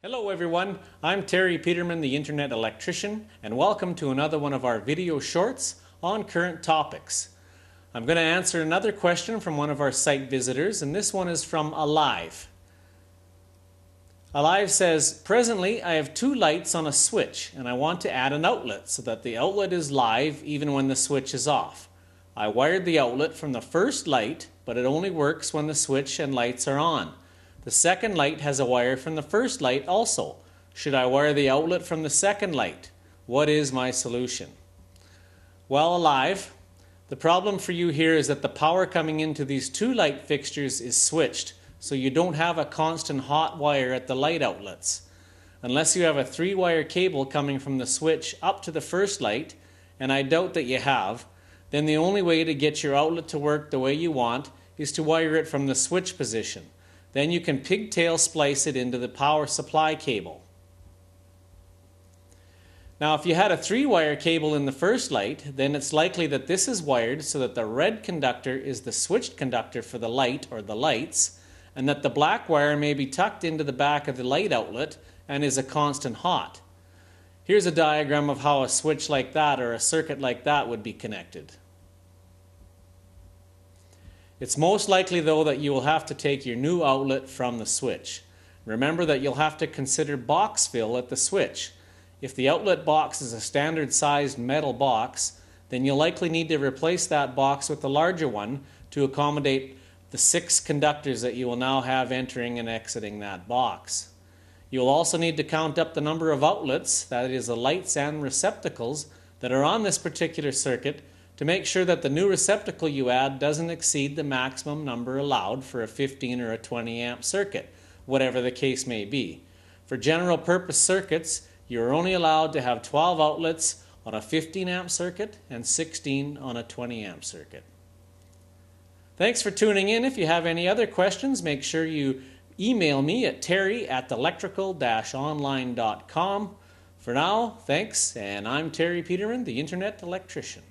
Hello everyone, I'm Terry Peterman, the Internet Electrician, and welcome to another one of our video shorts on current topics. I'm going to answer another question from one of our site visitors, and this one is from Alive. Alive says, presently I have two lights on a switch and I want to add an outlet so that the outlet is live even when the switch is off. I wired the outlet from the first light, but it only works when the switch and lights are on. The second light has a wire from the first light also. Should I wire the outlet from the second light? What is my solution? Well, Alive, the problem for you here is that the power coming into these two light fixtures is switched, so you don't have a constant hot wire at the light outlets. Unless you have a 3-wire cable coming from the switch up to the first light, and I doubt that you have, then the only way to get your outlet to work the way you want is to wire it from the switch position. Then you can pigtail splice it into the power supply cable. Now if you had a 3-wire cable in the first light, then it's likely that this is wired so that the red conductor is the switched conductor for the light or the lights, and that the black wire may be tucked into the back of the light outlet and is a constant hot. Here's a diagram of how a switch like that or a circuit like that would be connected. It's most likely though that you will have to take your new outlet from the switch. Remember that you'll have to consider box fill at the switch. If the outlet box is a standard sized metal box, then you'll likely need to replace that box with a larger one to accommodate the 6 conductors that you will now have entering and exiting that box. You'll also need to count up the number of outlets, that is the lights and receptacles, that are on this particular circuit to make sure that the new receptacle you add doesn't exceed the maximum number allowed for a 15 or a 20 amp circuit, whatever the case may be. For general purpose circuits, you're only allowed to have 12 outlets on a 15 amp circuit and 16 on a 20 amp circuit. Thanks for tuning in. If you have any other questions, make sure you email me at terry@electrical-online.com. For now, thanks, and I'm Terry Peterman, the Internet Electrician.